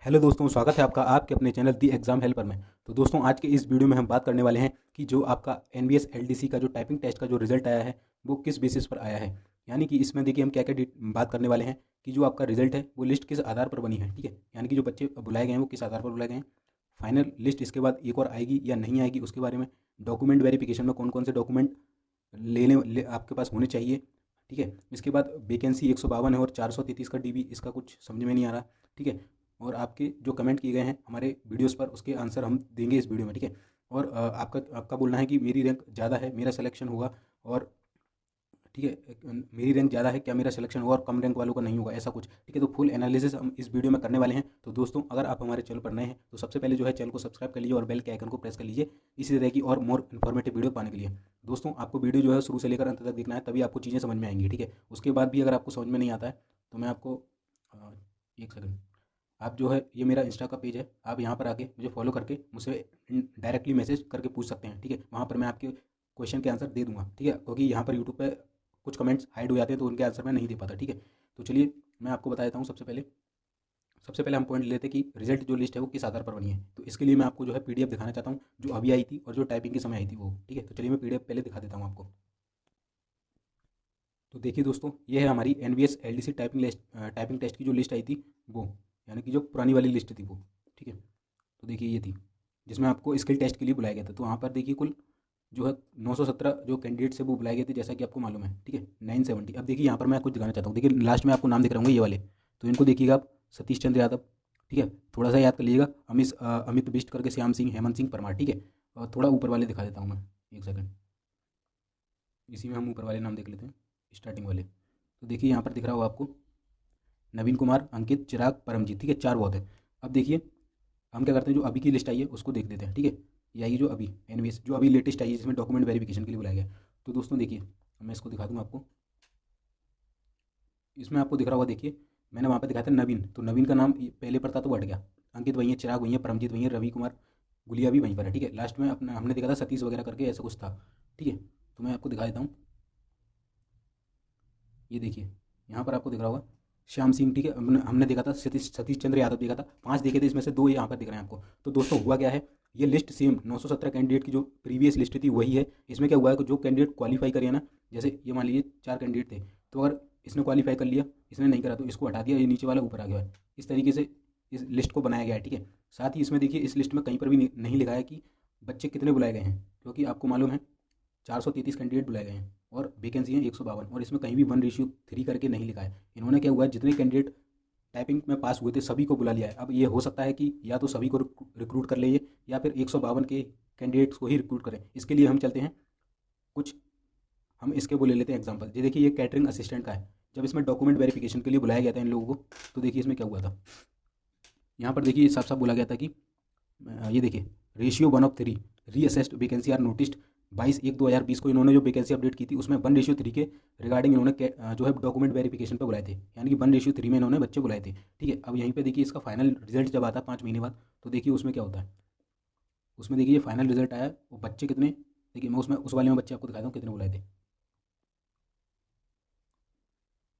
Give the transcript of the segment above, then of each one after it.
Hello दोस्तों, स्वागत है आपका आपके अपने चैनल दी एग्ज़ाम हेल्पर में। तो दोस्तों, आज के इस वीडियो में हम बात करने वाले हैं कि जो आपका एनबीएस एलडीसी का जो टाइपिंग टेस्ट का जो रिजल्ट आया है वो किस बेसिस पर आया है। यानी कि इसमें देखिए हम क्या क्या बात करने वाले हैं कि जो आपका रिजल्ट है वो लिस्ट किस आधार पर बनी है। ठीक है, यानी कि जो बच्चे बुलाए गए हैं वो किस आधार पर बुलाए गए हैं। फाइनल लिस्ट इसके बाद एक और आएगी या नहीं आएगी उसके बारे में। डॉक्यूमेंट वेरिफिकेशन में कौन कौन से डॉक्यूमेंट आपके पास होने चाहिए। ठीक है, इसके बाद वैकेंसी 152 है और 433 का डीबी, इसका कुछ समझ में नहीं आ रहा। ठीक है, और आपके जो कमेंट किए गए हैं हमारे वीडियोस पर उसके आंसर हम देंगे इस वीडियो में। ठीक है, और आपका आपका बोलना है कि मेरी रैंक ज़्यादा है, मेरा सिलेक्शन होगा। और ठीक है, मेरी रैंक ज़्यादा है, क्या मेरा सिलेक्शन होगा और कम रैंक वालों का नहीं होगा, ऐसा कुछ। ठीक है, तो फुल एनालिसिस हम इस वीडियो में करने वाले हैं। तो दोस्तों, अगर आप हमारे चैनल पर नए हैं तो सबसे पहले जो है चैनल को सब्सक्राइब कर लीजिए और बेल के आइकन को प्रेस कर लीजिए इसी तरह की और मोर इन्फॉर्मेटिव वीडियो पाने के लिए। दोस्तों, आपको वीडियो जो है शुरू से लेकर अंत तक देखना है, तभी आपको चीज़ें समझ में आएंगी। ठीक है, उसके बाद भी अगर आपको समझ में नहीं आता है तो मैं आपको एक सेकंड, आप जो है ये मेरा इंस्टा का पेज है, आप यहाँ पर आके मुझे फॉलो करके मुझसे डायरेक्टली मैसेज करके पूछ सकते हैं। ठीक है, वहाँ पर मैं आपके क्वेश्चन के आंसर दे दूंगा। ठीक है, क्योंकि यहाँ पर यूट्यूब पे कुछ कमेंट्स हाइड हो जाते हैं तो उनके आंसर मैं नहीं दे पाता। ठीक है, तो चलिए मैं आपको बता देता हूँ। सबसे पहले हम पॉइंट लेते हैं कि रिजल्ट जो लिस्ट है वो किस आधार पर बनी है। तो इसके लिए मैं आपको जो है पीडीएफ दिखाना चाहता हूँ जो अभी आई थी और जो टाइपिंग के समय आई थी वो। ठीक है, तो चलिए मैं पीडीएफ पहले दिखा देता हूँ आपको। तो देखिए दोस्तों, ये है हमारी एनबीएस एलडीसी टाइपिंग टेस्ट की जो लिस्ट आई थी वो, यानी कि जो पुरानी वाली लिस्ट थी वो। ठीक है, तो देखिए ये थी जिसमें आपको स्किल टेस्ट के लिए बुलाया गया था। तो वहाँ पर देखिए कुल जो है 917 जो कैंडिडेट्स है वो बुलाए गए थे, जैसा कि आपको मालूम है। ठीक है, 970। अब देखिए यहाँ पर मैं कुछ दिखाना चाहता हूँ। देखिए लास्ट में आपको नाम दिख रहे होंगे ये वाले, तो इनको देखिएगा आप। सतीश चंद्र यादव, ठीक है, थोड़ा सा याद कर लीजिएगा। अमित बिष्ट करके श्याम सिंह, हेमंत सिंह परमार। ठीक है, और थोड़ा ऊपर वाले दिखा देता हूँ मैं, एक सेकंड। इसी में हम ऊपर वाले नाम देख लेते हैं, स्टार्टिंग वाले। तो देखिए यहाँ पर दिख रहा होगा आपको नवीन कुमार, अंकित, चिराग, परमजीत। ठीक है, चार बहुत है। अब देखिए हम क्या करते हैं, जो अभी की लिस्ट आई है उसको देख लेते हैं। ठीक है, ये आई जो अभी एनवीएस जो अभी लेटेस्ट आई है जिसमें डॉक्यूमेंट वेरिफिकेशन के लिए बुलाया गया। तो दोस्तों देखिए, मैं इसको दिखा दूंगा आपको। इसमें आपको दिख रहा होगा, देखिए मैंने वहाँ पे दिखाया था नवीन, तो नवीन का नाम पहले पर था तो हट गया। अंकित वहीं है, चिराग वहीं है, परमजीत वहीं है, रवि कुमार गुलिया भी वहीं पर है। ठीक है, लास्ट में अपना हमने देखा था सतीश वगैरह करके ऐसा कुछ था। ठीक है, तो मैं आपको दिखा देता हूँ। ये देखिए यहाँ पर आपको दिख रहा होगा श्याम सिंह। ठीक है, हमने देखा था सतीश सतीश चंद्र यादव देखा था, पांच देखे थे, इसमें से दो यहाँ पर दिख रहे हैं आपको। तो दोस्तों हुआ क्या है, ये लिस्ट सेम 917 कैंडिडेट की जो प्रीवियस लिस्ट थी वही है। इसमें क्या हुआ है कि जो कैंडिडेट क्वालिफाई करे ना, जैसे ये मान लीजिए चार कैंडिडेट थे, तो अगर इसने क्वालिफाई कर लिया, इसने नहीं करा तो इसको हटा दिया, ये नीचे वाला ऊपर आ गया है। इस तरीके से इस लिस्ट को बनाया गया है। ठीक है, साथ ही इसमें देखिए इस लिस्ट में कहीं पर भी नहीं लिखा है कि बच्चे कितने बुलाए गए हैं, क्योंकि आपको मालूम है 433 कैंडिडेट बुलाए गए हैं और वैकेंसी है 152, और इसमें कहीं भी 1:3 करके नहीं लिखा है। इन्होंने क्या हुआ है, जितने कैंडिडेट टाइपिंग में पास हुए थे सभी को बुला लिया है। अब ये हो सकता है कि या तो सभी को रिक्रूट कर ले ये, या फिर 152 के कैंडिडेट्स को ही रिक्रूट करें। इसके लिए हम चलते हैं कुछ, हम इसके वो ले लेते हैं एग्जाम्पल। ये देखिए ये कैटरिंग असिस्टेंट का है। जब इसमें डॉक्यूमेंट वेरिफिकेशन के लिए बुलाया गया था इन लोगों को, तो देखिए इसमें क्या हुआ था। यहाँ पर देखिए साफ साफ बोला गया था कि ये देखिए ratio 1/3 reassessed vacancy are noticed 22/1/2020 को इन्होंने जो वैकेंसी अपडेट की थी उसमें 1:3 के रिगार्डिंग इन्होंने जो है डॉक्यूमेंट वेरिफिकेशन पे बुलाए थे, यानी कि 1:3 में इन्होंने बच्चे बुलाए थे। ठीक है, अब यहीं पे देखिए इसका फाइनल रिजल्ट जब आता है 5 महीने बाद, तो देखिए उसमें क्या होता है। उसमें देखिए फाइनल रिजल्ट आया, वो बच्चे कितने, देखिए मैं उसमें उस वाले में बच्चे आपको दिखाता हूँ कितने बुलाए थे।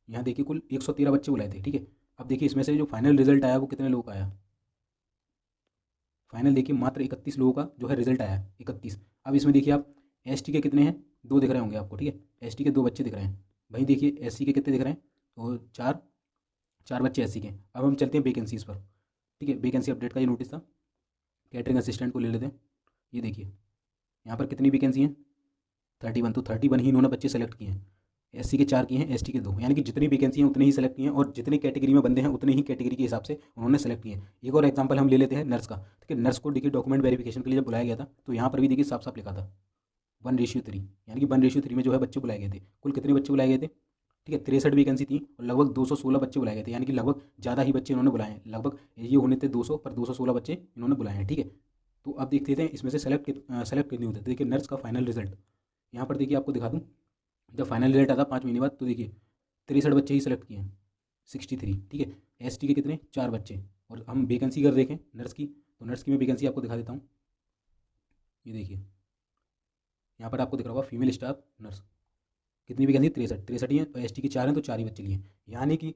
यहाँ देखिए कुल 113 बच्चे बुलाए थे। ठीक है, अब देखिए इसमें से जो फाइनल रिजल्ट आया वो कितने लोगों का आया। फाइनल देखिए मात्र 31 लोगों का जो है रिजल्ट आया है, 31। अब इसमें देखिए आप एसटी के कितने हैं, दो दिख रहे होंगे आपको। ठीक है, एसटी के दो बच्चे दिख रहे हैं। वहीं देखिए एससी के कितने दिख रहे हैं, और चार चार बच्चे एससी के। अब हम चलते हैं वैकेंसीज पर। ठीक है, वैकेंसी अपडेट का ये नोटिस था, कैटरिंग असिस्टेंट को ले लेते हैं। ये देखिए यहाँ पर कितनी वैकेंसी हैं, 31। तो 31 ही इन्होंने बच्चे सेलेक्ट किए हैं। एससी के चार किए हैं, एसटी के दो, यानी कि जितनी वैकेंसी हैं उतनी ही सेलेक्ट किए हैं, और जितनी कैटेगरी में बंदे हैं उतनी ही कैटेगरी के हिसाब से उन्होंने सेलेक्ट किए हैं। एक और एग्जांपल हम ले लेते हैं नर्स का। ठीक है, नर्स को देखिए डॉक्यूमेंट वेरिफिकेशन के लिए जब बुलाया गया था तो यहाँ पर भी देखिए साफ साफ लिखा था 1:3, यानी कि 1:3 में जो है बच्चे बुलाए गए थे। कुल कितने बच्चे बुलाए गए थे, ठीक है 63 वैकेंसी थी और लगभग 216 बच्चे बुलाए गए थे, यानी कि लगभग ज़्यादा ही बच्चे इन्होंने बुलाए हैं। लगभग ये होने थे 200 पर 216 बच्चे इन्होंने बुलाए हैं। ठीक है, तो अब देख लेते हैं इसमें से सेलेक्ट कितने होते हैं। तो देखिए नर्स का फाइनल रिजल्ट यहाँ पर देखिए आपको दिखा दूँ। जब फाइनल रिजल्ट आता 5 महीने बाद, तो देखिए 63 बच्चे ही सेलेक्ट किए हैं, 63। ठीक है, एसटी के कितने, चार बच्चे। और हम वैकेंसी अगर देखें नर्स की, तो नर्स की मैं वैकेंसी आपको दिखा देता हूँ। ये देखिए यहाँ पर आपको दिख रहा होगा फीमेल स्टाफ नर्स कितनी वैकेंसी, 63 ही है, और एसटी की चार हैं तो चार ही बच्चे लिए, यानी कि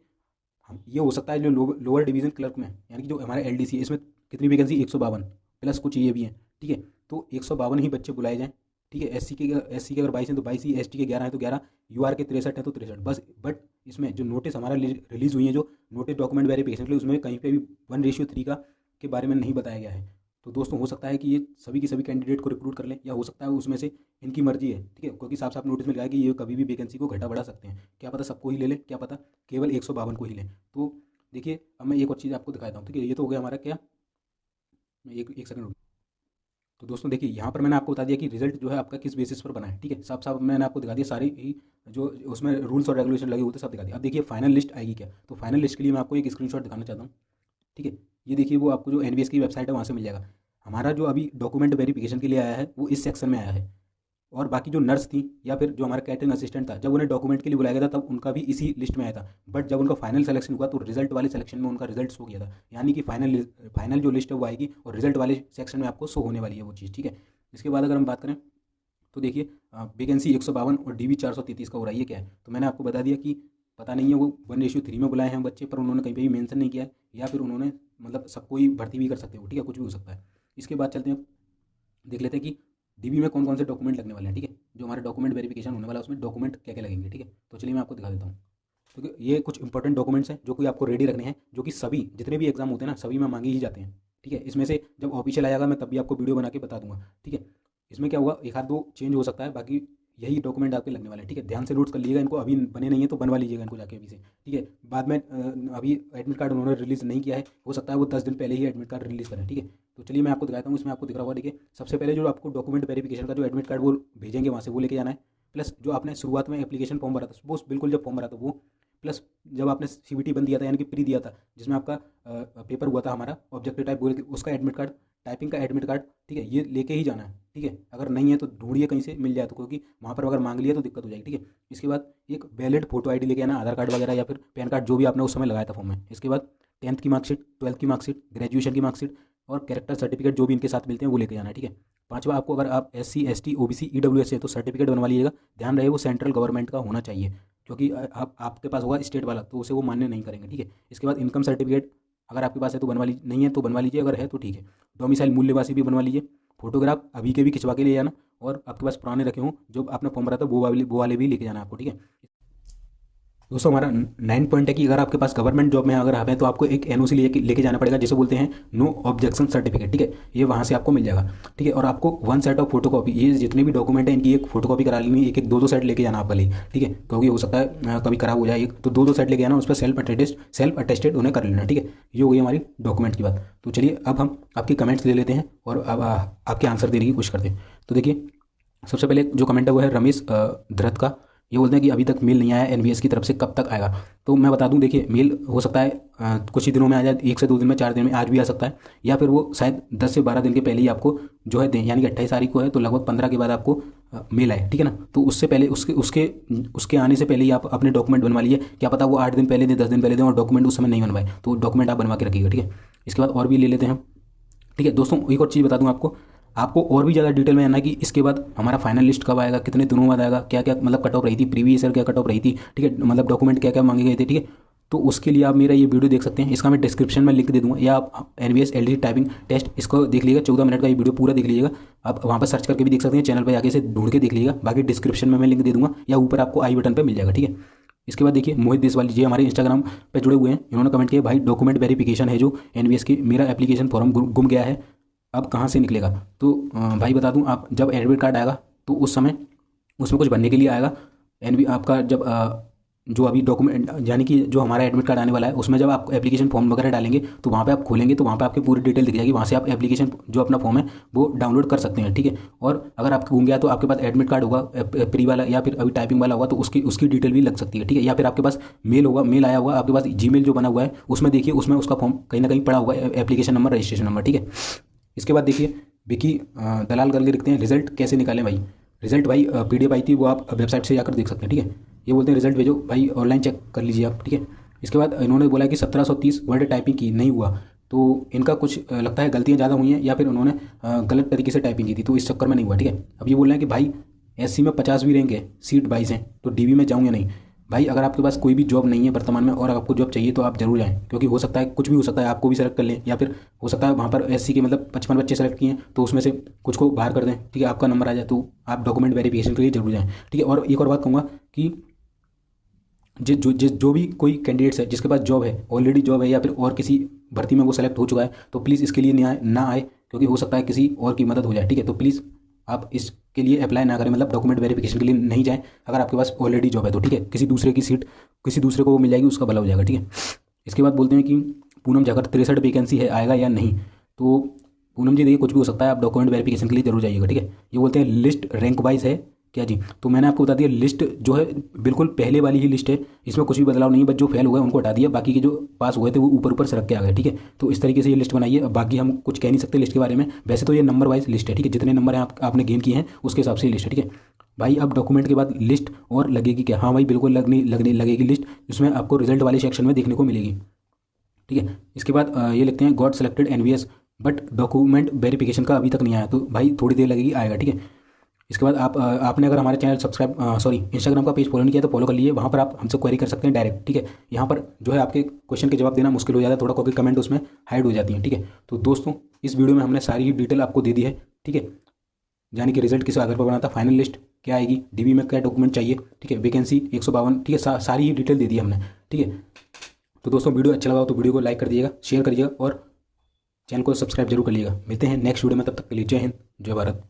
हम ये हो सकता है जो लोअर डिवीज़न क्लर्क में, यानी कि जो हमारा LDC है, इसमें कितनी वैकेंसी 152 प्लस कुछ ये भी है, ठीक है। तो 152 ही बच्चे बुलाए जाएँ, ठीक है। SC के अगर 22 हैं तो 22 ही, ST के 11 हैं तो 11, UR के 63 हैं तो 63 बस। बट इसमें जो नोटिस हमारा रिलीज़ हुई है, जो नोटिस डॉक्यूमेंट वेरिफिकेशन के लिए, उसमें कहीं पे भी 1:3 का के बारे में नहीं बताया गया है। तो दोस्तों हो सकता है कि ये सभी की सभी कैंडिडेट को रिक्रूट कर लें, या हो सकता है उसमें से इनकी मर्जी है, ठीक है, क्योंकि साफ साफ नोटिस में लिखा है कि ये कभी भी वैकेंसी को घटा बढ़ा सकते हैं। क्या पता सबको ही ले लें, क्या पता केवल 152 को ही लें। तो देखिए अब मैं एक और चीज़ आपको दिखाता हूँ, ठीक है। ये तो हो गया हमारा क्या, मैं एक सेकंड। तो दोस्तों देखिए यहाँ पर मैंने आपको बता दिया कि रिजल्ट जो है आपका किस बेसिस पर बना है, ठीक है। साफ साफ मैंने आपको दिखा दिया, सारी ही जो उसमें रूल्स और रेगुलेशन लगे होते हैं सब दिखा दिया। अब देखिए फाइनल लिस्ट आएगी क्या, तो फाइनल लिस्ट के लिए मैं आपको एक स्क्रीनशॉट दिखाना चाहता हूँ, ठीक है। ये देखिए वो आपको जो NVS की वेबसाइट है वहाँ से मिल जाएगा। हमारा जो अभी डॉक्यूमेंट वेरिफिकेशन के लिए आया है वो इस सेक्शन में आया है, और बाकी जो नर्स थी या फिर जो हमारा कैटरिंग असिस्टेंट था, जब उन्हें डॉक्यूमेंट के लिए बुलाया गया था तब उनका भी इसी लिस्ट में आया था। बट जब उनका फाइनल सिलेक्शन हुआ तो रिजल्ट वाले सिलेक्शन में उनका रिजल्ट शो किया था, यानी कि फाइनल जो लिस्ट है वो आएगी और रिजल्ट वाले सेक्शन में आपको शो होने वाली है वो चीज़, ठीक है। इसके बाद अगर हम बात करें तो देखिए वैकेंसी 152 और DB 433 का हो रहा है, ये क्या है। तो मैंने आपको बता दिया कि पता नहीं है वो 1:3 में बुलाए हैं बच्चे, पर उन्होंने कहीं पे भी मेंशन नहीं किया है, या फिर उन्होंने मतलब सबको ही भर्ती भी कर सकते हो, ठीक है, कुछ भी हो सकता है। इसके बाद चलते हैं, देख लेते हैं कि DB में कौन कौन से डॉक्यूमेंट लगने वाले हैं, ठीक है। जो हमारा डॉक्यूमेंट वेरिफिकेशन होने वाला है उसमें डॉक्यूमेंट क्या क्या लगेंगे, ठीक है। तो चलिए मैं आपको दिखा देता हूँ। तो ये कुछ इंपॉर्टेंट डॉक्यूमेंट्स हैं जो कि आपको रेडी रखने हैं, जो कि सभी जितने भी एग्जाम होते हैं ना सभी में मांगे ही जाते हैं, ठीक है। इसमें से जब ऑफिशियल आएगा मैं तब भी आपको वीडियो बना के बता दूंगा, ठीक है। इसमें क्या हुआ, एक आध दो चेंज हो सकता है, बाकी यही डॉक्यूमेंट आपके लगने वाले हैं, ठीक है। ध्यान से नोट्स कर लीजिएगा इनको, अभी बने नहीं है तो बनवा लीजिएगा इनको जाके अभी से, ठीक है। बाद में अभी एडमिट कार्ड उन्होंने रिलीज़ नहीं किया है, हो सकता है वो 10 दिन पहले ही एडमिट कार्ड रिलीज़ करें, ठीक है। तो चलिए मैं आपको दिखाता हूँ, इसमें आपको दिख रहा होगा, देखिए सबसे पहले जो आपको डॉक्यूमेंट वेरिफिकेशन का जो एडमिट कार्ड वो भेजेंगे वहाँ से वो लेके जाना है, प्लस जो आपने शुरुआत में एप्लीकेशन फॉर्म भरा था वो बिल्कुल जब फॉर्म भरा था वो, प्लस जब आपने CBT बन दिया था यानी कि प्री दिया था जिसमें आपका पेपर हुआ था हमारा ऑब्जेक्टिव टाइप बोल के, उसका एडमिट कार्ड, टाइपिंग का एडमिट कार्ड, ठीक है, ये लेके ही जाना है, ठीक है। अगर नहीं है तो ढूंढिए कहीं से मिल जाए तो, क्योंकि वहाँ पर अगर मांग लिया तो दिक्कत हो जाएगी, ठीक है। इसके बाद एक वैलिड फोटो ID लेके आना, आधार कार्ड वगैरह या फिर पैन कार्ड जो भी आपने उस समय लगाया था फॉर्म में। इसके बाद 10th की मार्कशीट, 12th की मार्कशीट, ग्रेजुएशन की मार्कशीट और कैरेक्टर सर्टिफिकेट जो भी इनके साथ मिलते हैं वो लेके जाना है, ठीक है। पांचवा, आपको अगर आप SC ST OBC EWS है तो सर्टिफिकेट बनवा लीजिएगा, ध्यान रहे वो सेंट्रल गवर्नमेंट का होना चाहिए, क्योंकि आप आपके पास होगा स्टेट वाला तो उसे वो मान्य नहीं करेंगे, ठीक है। इसके बाद इनकम सर्टिफिकेट अगर आपके पास है तो बनवा लीजिए, नहीं है तो बनवा लीजिए, अगर है तो ठीक है। डोमिसाइल मूल्यवासी भी बनवा लीजिए। फोटोग्राफ अभी के भी खिंचवा के ले जाना, और आपके पास पुराने रखे हों जो आपने फॉर्म भरा था वो वाले भी लेके जाना आपको, ठीक है। दोस्तों हमारा 9 पॉइंट है कि अगर आपके पास गवर्नमेंट जॉब में अगर आप हैं तो आपको एक NOC लेके जाना पड़ेगा, जिसे बोलते हैं नो ऑब्जेक्शन सर्टिफिकेट, ठीक है। ये वहाँ से आपको मिल जाएगा, ठीक है। और आपको 1 सेट ऑफ फोटो कॉपी, ये जितने भी डॉक्यूमेंट हैं इनकी एक फोटो कॉपी करा लेनी, एक एक दो सेट लेके जाना आप भले, ठीक है, क्योंकि हो सकता है कभी खराब हो जाए, एक तो दो सेट लेके जाना, उस पर सेल्फ अटेस्टेड उन्हें कर लेना, ठीक है। ये हो गई हमारी डॉक्यूमेंट की बात। तो चलिए अब हम आपके कमेंट्स ले लेते हैं और अब आपके आंसर देने की कोशिश करते हैं। तो देखिए सबसे पहले जो कमेंट है वो है रमेश धरत का। ये बोलते हैं कि अभी तक मेल नहीं आया NVS की तरफ से, कब तक आएगा। तो मैं बता दूं, देखिए मेल हो सकता है कुछ ही दिनों में आ जाए, 1 से 2 दिन में, 4 दिन में, आज भी आ सकता है, या फिर वो शायद 10 से 12 दिन के पहले ही आपको जो है दें, यानी कि 28 तारीख को है तो लगभग 15 के बाद आपको मेल आए, ठीक है ना। तो उससे पहले उसके आने से पहले ही आप अपने डॉक्यूमेंट बनवा लीजिए, क्या पता वो 8 दिन पहले दें, 10 दिन पहले दें और डॉक्यूमेंट उस समय नहीं बनवाए, तो डॉक्यूमेंट आप बनवा के रखिएगा, ठीक है। इसके बाद और भी ले लेते हैं, ठीक है। दोस्तों एक और चीज़ बता दूं आपको और भी ज़्यादा डिटेल में जानना है कि इसके बाद हमारा फाइनल लिस्ट कब आएगा, कितने दिनों बाद आएगा, क्या क्या मतलब कट ऑफ रही थी, प्रीवियस ईयर क्या कट ऑफ रही थी, ठीक है, मतलब डॉक्यूमेंट क्या क्या मांगे गए थे, ठीक है। तो उसके लिए आप मेरा ये वीडियो देख सकते हैं, इसका मैं डिस्क्रिप्शन में लिंक दे दूंगा, या आप NVS LDC टाइपिंग टेस्ट इसको देख लीजिएगा, 14 मिनट का ये वीडियो पूरा देख लीजिएगा। आप वहाँ पर सर्च करके भी देख सकते हैं, चैनल पर जाके से ढूंढ के देख लीजिएगा, बाकी डिस्क्रिप्शन में मैं लिंक दे दूंगा या ऊपर आपको आई बटन पर मिल जाएगा, ठीक है। इसके बाद देखिए मोहित देशवाल जी हमारे इंस्टाग्राम पे जुड़े हुए हैं, इन्होंने कमेंट किया, भाई डॉक्यूमेंट वेरिफिकेशन है जो NVS की, मेरा एप्लीकेशन फॉर्म गुम गया है, अब कहाँ से निकलेगा। तो भाई बता दूं, आप जब एडमिट कार्ड आएगा तो उस समय उसमें कुछ बनने के लिए आएगा। आपका जब जो अभी डॉक्यूमेंट यानी कि जो हमारा एडमिट कार्ड आने वाला है उसमें जब आप एप्लीकेशन फॉर्म वगैरह डालेंगे तो वहाँ पे आप खोलेंगे तो वहाँ पे आपकी पूरी डिटेल दिख जाएगी, वहाँ से आप एप्लीकेशन जो अपना फॉर्म है वो डाउनलोड कर सकते हैं, ठीक है। और अगर आपको घूम गया तो आपके पास एडमिट कार्ड होगा प्री वाला या फिर अभी टाइपिंग वाला होगा तो उसकी डिटेल भी लग सकती है, ठीक है। या फिर आपके पास मेल आया होगा, आपके पास जीमेल जो बना हुआ है उसमें देखिए, उसमें उसका फॉर्म कहीं ना कहीं पड़ा होगा, एप्लीकेशन नंबर, रजिस्ट्रेशन नंबर, ठीक है। इसके बाद देखिए विकी दलाल करके लिखते हैं, रिजल्ट कैसे निकालें भाई। रिजल्ट भाई PDF आई थी, वो आप वेबसाइट से जाकर देख सकते हैं, ठीक है। ये बोलते हैं रिजल्ट भेजो भाई, ऑनलाइन चेक कर लीजिए आप, ठीक है। इसके बाद इन्होंने बोला कि 1730 वर्ड टाइपिंग की नहीं हुआ, तो इनका कुछ लगता है गलतियाँ ज़्यादा हुई हैं या फिर उन्होंने गलत तरीके से टाइपिंग की थी तो इस चक्कर में नहीं हुआ, ठीक है। अब ये बोल रहे हैं कि भाई SC में 50 भी रैंक है, सीट 22 हैं, तो DB में जाऊँ या नहीं। भाई अगर आपके पास कोई भी जॉब नहीं है वर्तमान में और आपको जॉब चाहिए तो आप जरूर जाएं, क्योंकि हो सकता है कुछ भी हो सकता है, आपको भी सेलेक्ट कर लें, या फिर हो सकता है वहाँ पर एससी के मतलब 55 बच्चे सेलेक्ट किए हैं तो उसमें से कुछ को बाहर कर दें, ठीक है, आपका नंबर आ जाए, तो आप डॉक्यूमेंट वेरिफिकेशन के लिए जरूर जाएँ, ठीक है। और एक और बात कहूँगा कि जो भी कोई कैंडिडेट्स है जिसके पास जॉब है, ऑलरेडी जॉब है, या फिर और किसी भर्ती में वो सेलेक्ट हो चुका है, तो प्लीज़ इसके लिए ना आए, क्योंकि हो सकता है किसी और की मदद हो जाए, ठीक है। तो प्लीज़ आप इसके लिए अप्लाई ना करें, मतलब डॉक्यूमेंट वेरिफिकेशन के लिए नहीं जाएं अगर आपके पास ऑलरेडी जॉब है तो, ठीक है। किसी दूसरे की सीट किसी दूसरे को मिल जाएगी, उसका भला हो जाएगा, ठीक है। इसके बाद बोलते हैं कि पूनम जी अगर 63 वैकेंसी है आएगा या नहीं, तो पूनम जी देखिए कुछ भी हो सकता है, आप डॉक्यूमेंट वेरिफिकेशन के लिए जरूर जाइएगा, ठीक है। ये बोलते हैं लिस्ट रैंक वाइज है क्या जी, तो मैंने आपको बता दिया लिस्ट जो है बिल्कुल पहले वाली ही लिस्ट है, इसमें कुछ भी बदलाव नहीं है, बस जो फेल हुए उनको हटा दिया, बाकी के जो पास हुए थे वो ऊपर ऊपर सरक के आ गए, ठीक है। तो इस तरीके से ये लिस्ट बनाइए, अब बाकी हम कुछ कह नहीं सकते लिस्ट के बारे में, वैसे तो ये नंबर वाइज लिस्ट है, ठीक है, जितने नंबर हैं आपने गेन किए हैं उसके हिसाब से लिस्ट है, ठीक है भाई। अब डॉक्यूमेंट के बाद लिस्ट और लगेगी क्या, हाँ भाई बिल्कुल लगने लगेगी लिस्ट, जिसमें आपको रिजल्ट वाले सेक्शन में देखने को मिलेगी, ठीक है। इसके बाद ये लिखते हैं got selected NVS but document verification का अभी तक नहीं आया, तो भाई थोड़ी देर लगेगी, आएगा, ठीक है। इसके बाद आपने अगर हमारे चैनल इंस्टाग्राम का पेज फॉलो नहीं किया तो फॉलो कर लीजिए, वहाँ पर आप हमसे क्वेरी कर सकते हैं डायरेक्ट, ठीक है। यहाँ पर जो है आपके क्वेश्चन के जवाब देना मुश्किल हो जाता है थोड़ा, क्योंकि कमेंट उसमें हाइड हो जाती हैं, ठीक है। तो दोस्तों इस वीडियो में हमने सारी ही डिटेल आपको दे दी है, ठीक है, यानी कि रिजल्ट किस आधार पर बना था, फाइनल लिस्ट क्या आएगी, डीबी में क्या डॉक्यूमेंट चाहिए, ठीक है, वैकेंसी 152, ठीक है, सारी ही डिटेल दे दी हमने, ठीक है। तो दोस्तों वीडियो अच्छा लगा हो तो वीडियो को लाइक कर दीजिएगा, शेयर करिएगा और चैनल को सब्सक्राइब जरूर करिएगा। मिलते हैं नेक्स्ट वीडियो में, तब तक के लिए जय हिंद जय भारत।